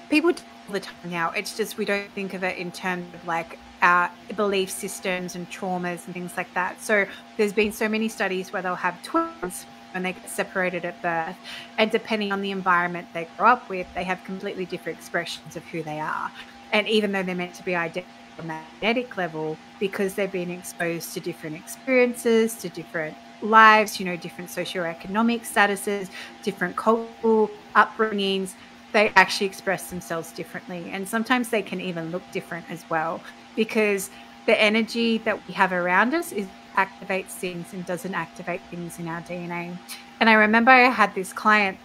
S3: people do all the time now. It's just we don't think of it in terms of like our belief systems and traumas and things like that. So there's been so many studies where they'll have twins when they get separated at birth, and depending on the environment they grow up with, they have completely different expressions of who they are. And even though they're meant to be identical on that genetic level, because they've been exposed to different experiences, to different lives, you know, different socioeconomic statuses, different cultural upbringings, they actually express themselves differently. And sometimes they can even look different as well, because the energy that we have around us activates things and doesn't activate things in our DNA. And I remember I had this client,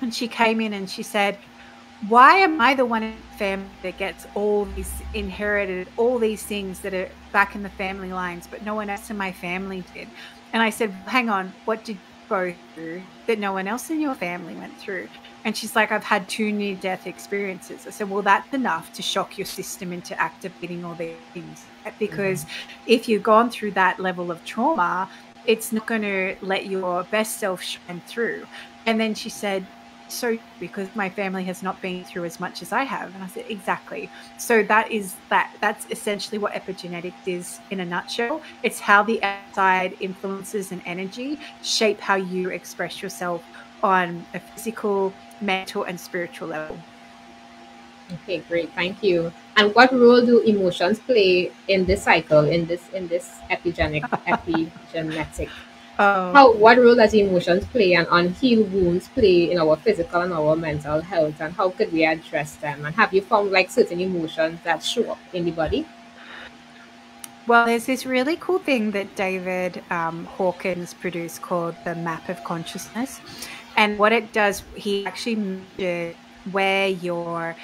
S3: and she came in and she said, why am I the one in the family that gets all these inherited, all these things that are back in the family lines, but no one else in my family did? And I said, hang on, what did you go through that no one else in your family went through? And she's like, I've had 2 near-death experiences. I said, well, that's enough to shock your system into activating all these things. Because if you've gone through that level of trauma, it's not going to let your best self shine through. And then she said, so because my family has not been through as much as I have. And I said, exactly. So that's essentially what epigenetics is in a nutshell. It's how the outside influences and energy shape how you express yourself on a physical, mental, and spiritual level.
S2: Okay, great, thank you. And what role do emotions play in this cycle, in this epigenetic? What role does emotions play and unhealed wounds play in our physical and our mental health, and how could we address them? And have you found like certain emotions that show up in the body?
S3: Well, there's this really cool thing that David Hawkins produced called the Map of Consciousness. And what it does, he actually measured where your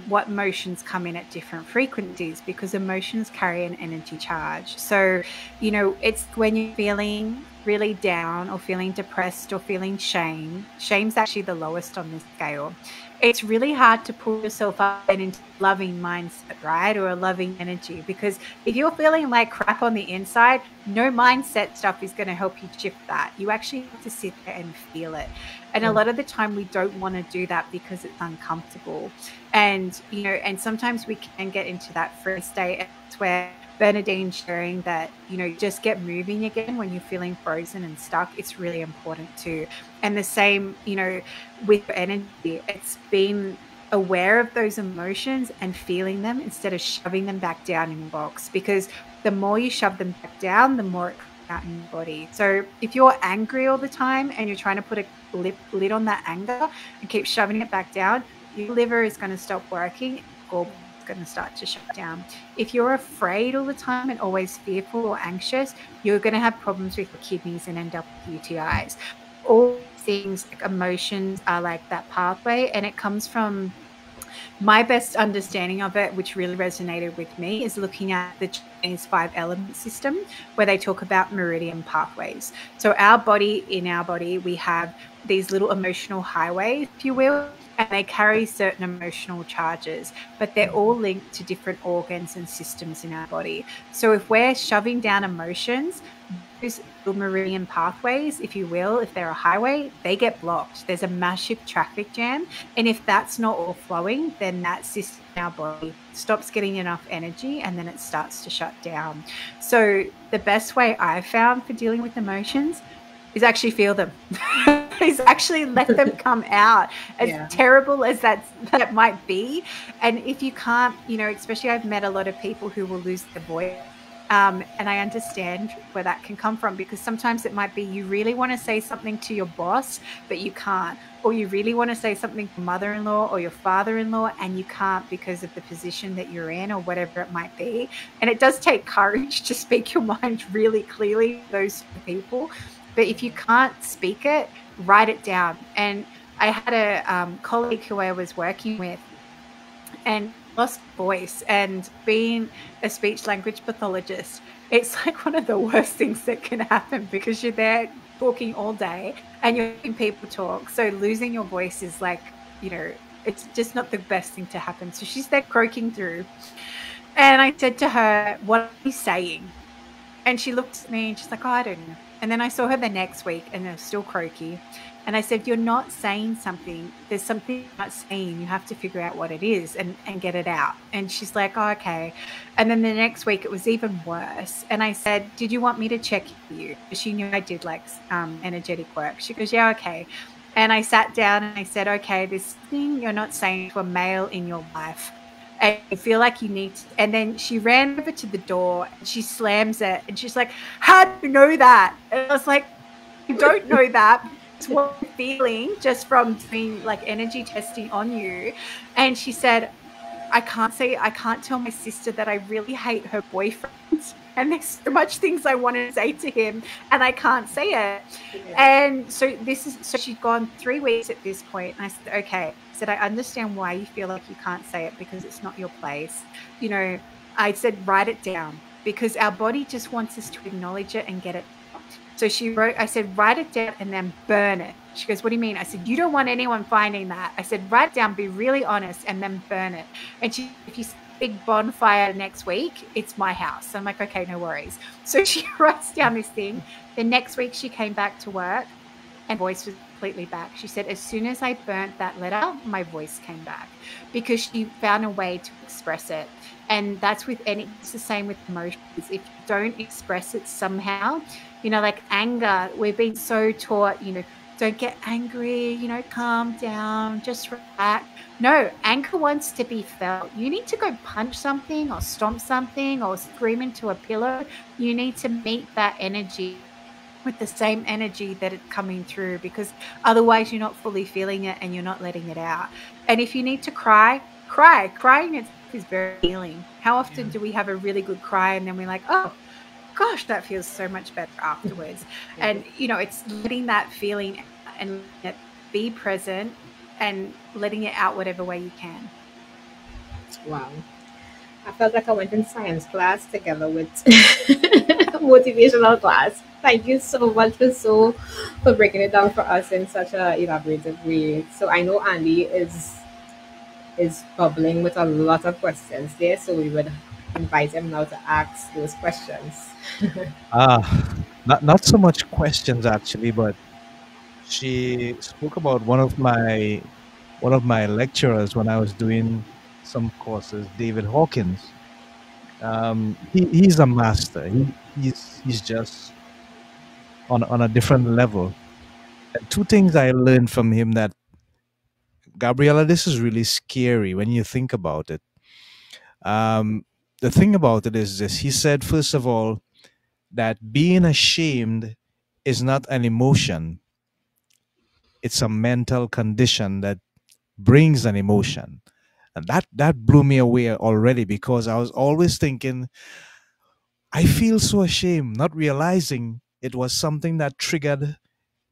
S3: what emotions come in at different frequencies, because emotions carry an energy charge. So, it's when you're feeling really down or feeling depressed or feeling shame. Shame's actually the lowest on this scale. It's really hard to pull yourself up and into a loving mindset, right? Or a loving energy, because if you're feeling like crap on the inside, no mindset stuff is going to help you shift that. You actually have to sit there and feel it. And a lot of the time we don't want to do that because it's uncomfortable. And, and sometimes we can get into that freeze state. It's where Bernadine's sharing that, just get moving again when you're feeling frozen and stuck. It's really important too. And the same, with energy, it's being aware of those emotions and feeling them instead of shoving them back down in your box, because the more you shove them back down, the more it comes out in your body. So if you're angry all the time and you're trying to put a lid on that anger and keep shoving it back down, your liver is going to stop working, or going to start to shut down. If you're afraid all the time and always fearful or anxious, you're going to have problems with your kidneys and end up with UTIs. All things, like emotions, are like that pathway, and it comes from my best understanding of it, which really resonated with me, is looking at the Chinese 5-element system, where they talk about meridian pathways. So in our body, we have these little emotional highways, if you will, and they carry certain emotional charges, but they're all linked to different organs and systems in our body. So if we're shoving down emotions, those meridian pathways, if you will, if they're a highway, they get blocked. There's a massive traffic jam. And if that's not all flowing, then that system in our body stops getting enough energy, and then it starts to shut down. So the best way I've found for dealing with emotions is actually feel them. Is actually let them come out, as terrible as that might be. And if you can't, especially I've met a lot of people who will lose their voice. And I understand where that can come from, because sometimes it might be you really want to say something to your boss, but you can't. Or you really want to say something to your mother-in-law or your father-in-law, and you can't because of the position that you're in or whatever it might be. And it does take courage to speak your mind really clearly to those people. But if you can't speak it, write it down. And I had a colleague who I was working with, and lost voice, and being a speech language pathologist, it's like one of the worst things that can happen, because you're there talking all day and you're hearing people talk. So losing your voice is like, it's just not the best thing to happen. So she's there croaking through, and I said to her, "What are you saying?" And she looked at me and she's like, "Oh, I don't know." And then I saw her the next week and they're still croaky. And I said, "You're not saying something. There's something you're not saying. You have to figure out what it is and get it out." And she's like, "Oh, okay." And then the next week it was even worse. And I said, "Did you want me to check you?" She knew I did like energetic work. She goes, "Yeah, okay." And I sat down and I said, "Okay, this thing you're not saying to a male in your life, and you feel like you need to." And then she ran over to the door and she slams it and she's like, "How do you know that?" And I was like, "You don't know that. It's what I'm feeling just from doing like energy testing on you." And she said, I can't tell my sister that I really hate her boyfriend. And there's so much things I want to say to him and I can't say it." Yeah. And so she'd gone 3 weeks at this point. And I said, "Okay." I said, "I understand why you feel like you can't say it, because it's not your place." I said, "Write it down," because our body just wants us to acknowledge it and get it. So I said, "Write it down and then burn it." She goes, "What do you mean?" I said, "You don't want anyone finding that." I said, "Write it down, be really honest, and then burn it." And if you see a big bonfire next week, it's my house. I'm like, "Okay, no worries." So she writes down this thing. The next week she came back to work and voice was completely back. She said, "As soon as I burnt that letter, my voice came back," because she found a way to express it. And that's it's the same with emotions. If you don't express it somehow, like anger, we've been so taught, don't get angry, calm down, just relax. No, anger wants to be felt. You need to go punch something or stomp something or scream into a pillow. You need to meet that energy with the same energy that it's coming through, because otherwise you're not fully feeling it and you're not letting it out. And if you need to cry, Crying itself is very healing. How often do we have a really good cry and then we're like, oh gosh, that feels so much better afterwards? And it's letting that feeling out and letting it be present and letting it out whatever way you can.
S2: Wow. I felt like I went in science class together with motivational class. Thank you so much for breaking it down for us in such a elaborative way. So I know Andy is bubbling with a lot of questions there, so we would invite him now to ask those questions.
S4: Not so much questions actually, but she spoke about one of my lecturers when I was doing some courses, David Hawkins. He's a master. He's just on a different level. And two things I learned from him that, Gabriella, this is really scary when you think about it. Um, the thing about it is this: he said, first of all, that being ashamed is not an emotion; it's a mental condition that brings an emotion. And that blew me away already, because I was always thinking, I feel so ashamed, not realizing it was something that triggered,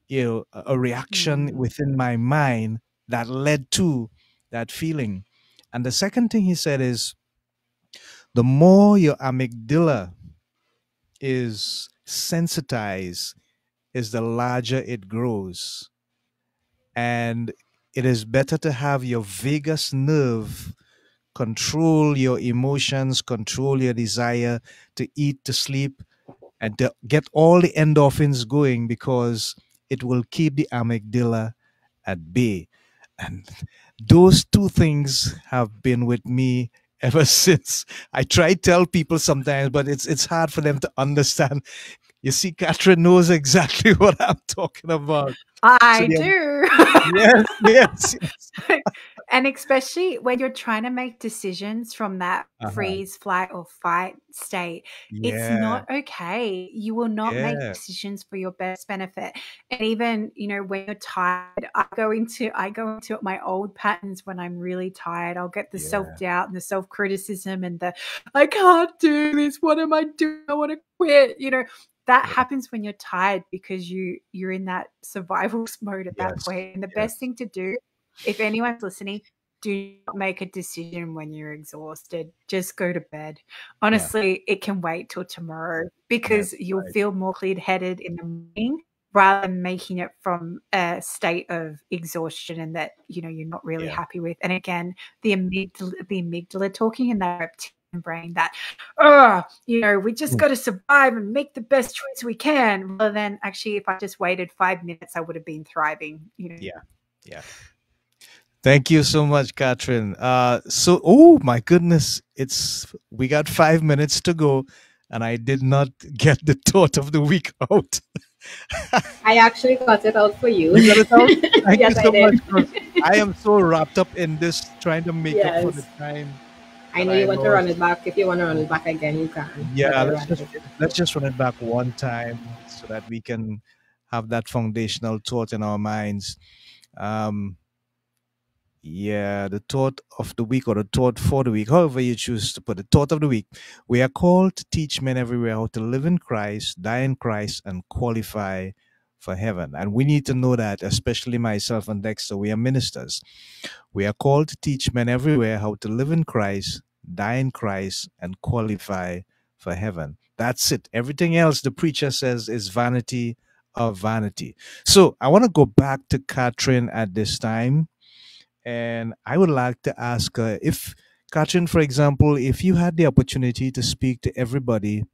S4: a reaction
S3: Mm.
S4: within my mind that led to that feeling. And the second thing he said is, the more your amygdala is sensitized, is the larger it grows. And it is better to have your vagus nerve control your emotions, control your desire to eat, to sleep, and to get all the endorphins going, because it will keep the amygdala at bay. And those two things have been with me ever since. I try to tell people sometimes, but it's hard for them to understand. You see, Catherine knows exactly what I'm talking about. So
S3: I
S4: yeah,
S3: do.
S4: yes, yes, yes.
S3: And especially when you're trying to make decisions from that
S4: Uh-huh.
S3: freeze, flight, or fight state, it's
S4: Yeah,
S3: not okay. You will not make
S4: yeah,
S3: decisions for your best benefit. And even, when you're tired, I go into my old patterns when I'm really tired. I'll get the
S4: yeah,
S3: self-doubt and the self-criticism and the I can't do this. What am I doing? I want to quit. That
S4: yeah.
S3: happens when you're tired because you're in that survival mode at that
S4: Yes,
S3: point. And the best
S4: yes,
S3: thing to do, if anyone's listening, do not make a decision when you're exhausted. Just go to bed.
S4: yeah,
S3: Honestly, it can wait till tomorrow
S4: yes,
S3: because you'll
S4: right.
S3: feel more clear-headed in the morning rather than making it from a state of exhaustion and that you're not really
S4: Yeah,
S3: happy with. And again, the amygdala talking in that reptilian brain that, oh, we just
S4: mm,
S3: got to survive and make the best choice we can, rather than actually, if I just waited 5 minutes, I would have been thriving.
S4: yeah, yeah. Thank you so much, Catherine. Oh my goodness, we got 5 minutes to go, and I did not get the thought of the week out.
S2: I actually got it out for you.
S4: You got it out? Thank you
S2: Yes, I
S4: so much,
S2: did.
S4: because I am so wrapped up in this trying to make up for the
S2: Yes.
S4: time
S2: I
S4: that
S2: know
S4: I
S2: you want to run
S4: lost.
S2: it back. If you want to run it back again, you can. But
S4: Yeah,
S2: I
S4: let's
S2: ran
S4: just
S2: it.
S4: let's just run it back one time so that we can have that foundational thought in our minds. Um, Yeah, the thought of the week, or the thought for the week, however you choose to put it, thought of the week. We are called to teach men everywhere how to live in Christ, die in Christ, and qualify for heaven. And we need to know that, especially myself and Dexter, we are ministers. We are called to teach men everywhere how to live in Christ, die in Christ, and qualify for heaven. That's it. Everything else the preacher says is vanity of vanity. So I want to go back to Catherine at this time, and I would like to ask if, Katrin, for example, if you had the opportunity to speak to everybody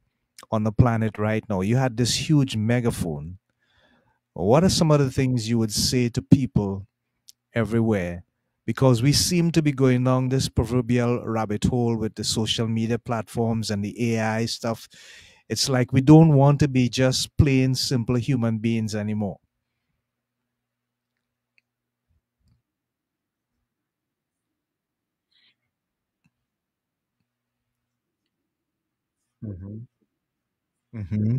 S4: on the planet right now, you had this huge megaphone, what are some of the things you would say to people everywhere? Because we seem to be going down this proverbial rabbit hole with the social media platforms and the AI stuff. It's like we don't want to be just plain, simple human beings anymore. Hmm. Hmm.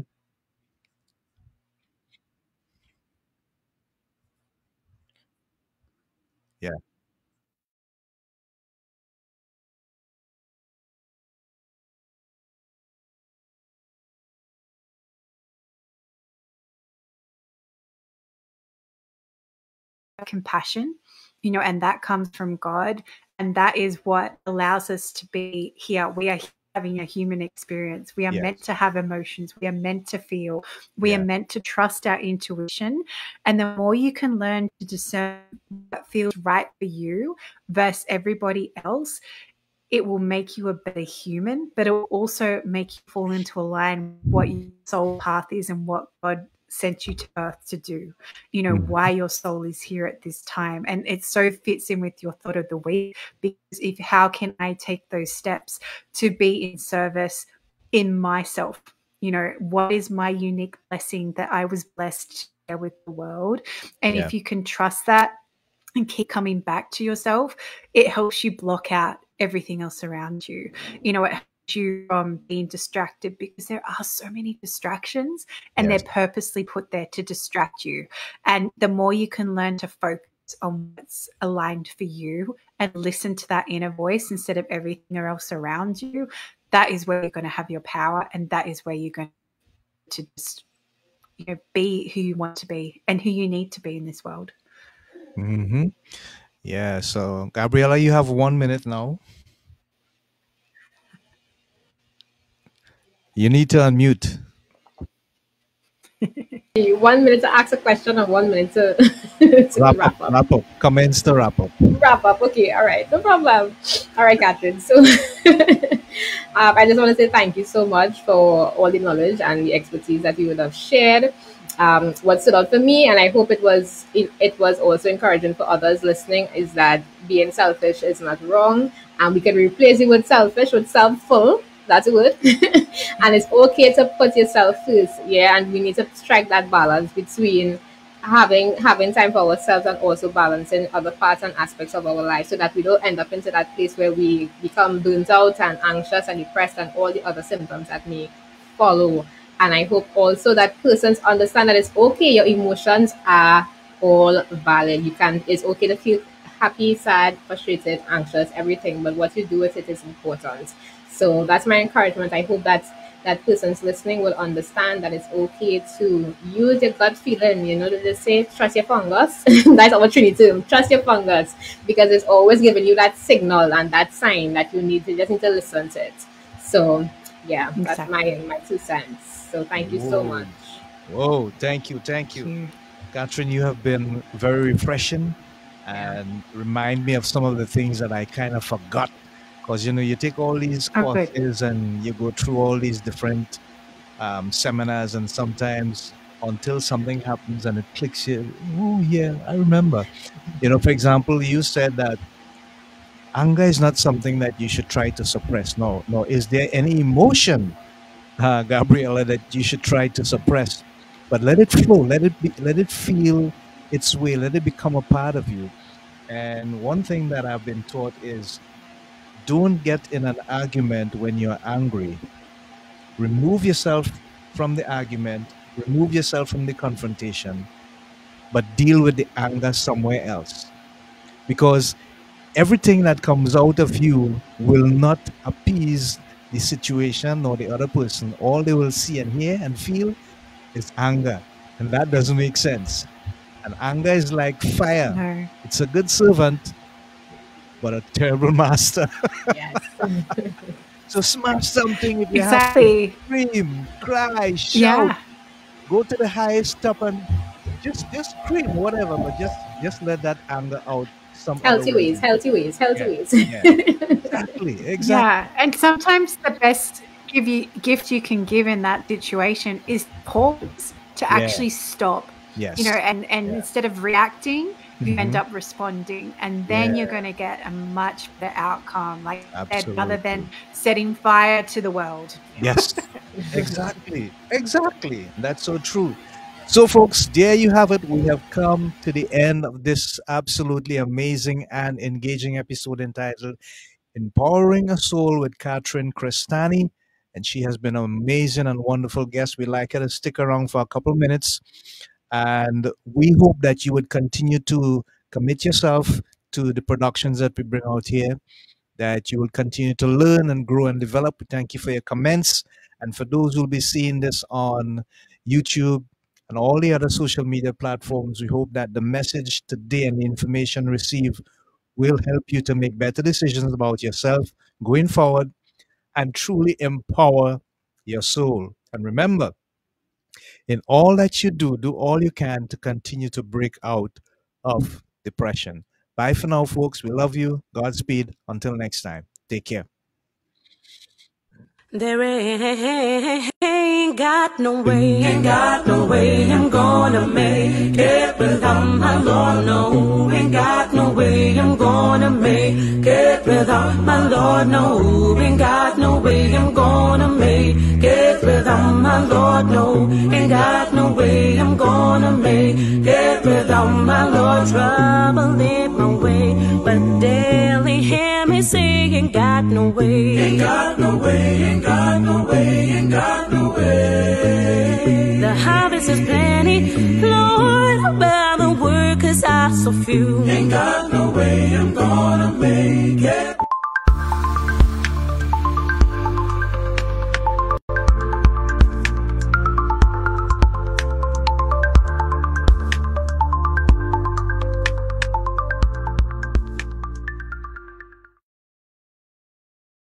S4: Yeah.
S3: compassion, and that comes from God. And that is what allows us to be here. We are having a human experience. We are meant to have emotions. We are meant to feel. We are meant to trust our intuition. And the more you can learn to discern what feels right for you versus everybody else, it will make you a better human, but it will also make you fall into line with what your soul path is and what God sent you to earth to do, why your soul is here at this time. And it so fits in with your thought of the week, because how can I take those steps to be in service in myself? What is my unique blessing that I was blessed to share with the world? And if you can trust that and keep coming back to yourself, it helps you block out everything else around you. It helps you from being distracted, because there are so many distractions, and they're purposely put there to distract you. And the more you can learn to focus on what's aligned for you and listen to that inner voice instead of everything else around you, that is where you're going to have your power, and that is where you're going to just be who you want to be and who you need to be in this world.
S4: Mm-hmm. Yeah. So, Gabriella, you have 1 minute now. You need to unmute.
S2: 1 minute to ask a question and 1 minute to, wrap up.
S4: Wrap up. Commence the wrap up.
S2: Wrap up. Okay. All right. No problem. All right, Catherine. So I just want to say thank you so much for all the knowledge and the expertise that you would have shared. What stood out for me, and I hope it was also encouraging for others listening, is that being selfish is not wrong, and we can replace the word selfish with self-full. That's a word. And it's okay to put yourself first. Yeah, and we need to strike that balance between having time for ourselves and also balancing other parts and aspects of our life, so that we don't end up into that place where we become burnt out and anxious and depressed and all the other symptoms that may follow. And I hope also that persons understand that it's okay. Your emotions are all valid. It's okay to feel happy, sad, frustrated, anxious, everything. But what you do with it is important. So that's my encouragement. I hope that persons listening will understand that it's okay to use your gut feeling. They say trust your fungus. That's our Trinity term. Trust your fungus, because it's always giving you that signal and that sign that you just need to listen to it. So yeah, that's my 2 cents. So thank you so much.
S4: Whoa, thank you. Catherine, you have been very refreshing and remind me of some of the things that I kind of forgot. Because, you take all these courses and you go through all these different seminars, and sometimes until something happens and it clicks you, oh, yeah, I remember. For example, you said that anger is not something that you should try to suppress. No. Is there any emotion, Gabriella, that you should try to suppress? But let it flow, let it feel its way, let it become a part of you. And one thing that I've been taught is, don't get in an argument when you're angry. Remove yourself from the argument, remove yourself from the confrontation, but deal with the anger somewhere else. Because everything that comes out of you will not appease the situation or the other person. All they will see and hear and feel is anger. And that doesn't make sense. And anger is like fire.
S3: No.
S4: It's a good servant, but a terrible master.
S2: Yes.
S4: So smash something if you
S3: Exactly.
S4: have to. Scream, cry, shout.
S3: Yeah.
S4: Go to the highest top and just scream, whatever, but just let that anger out. Some
S2: healthy ways.
S4: Yeah. Exactly.
S3: Yeah. And sometimes the best gift you can give in that situation is pause, to actually stop.
S4: Yes.
S3: And instead of reacting, you end up responding, and then you're going to get a much better outcome, rather than setting fire to the world.
S4: Yes, exactly. That's so true. So, folks, there you have it. We have come to the end of this absolutely amazing and engaging episode entitled Empowering a Soul with Catherine Crestani. And she has been an amazing and wonderful guest. We'd like her to stick around for a couple of minutes. And we hope that you would continue to commit yourself to the productions that we bring out here, that you will continue to learn and grow and develop. We thank you for your comments. And for those who will be seeing this on YouTube, and all the other social media platforms. We hope that the message today and the information received will help you to make better decisions about yourself going forward and truly empower your soul. And remember, in all that you do, do all you can to continue to break out of depression. Bye for now, folks. We love you. Godspeed. Until next time. Take care.
S1: There ain't got no way I'm gonna make it without my Lord. No, ain't got no way I'm gonna make it without my Lord. No, ain't got no way I'm gonna make it without my Lord. No, ain't got no way I'm gonna make it without my Lord. Trouble in my way, but daily hear me say, ain't got no way, ain't got no way, ain't got no way, ain't got no way. The harvest is plenty, Lord, but the workers are so few. Ain't got no way I'm gonna make it.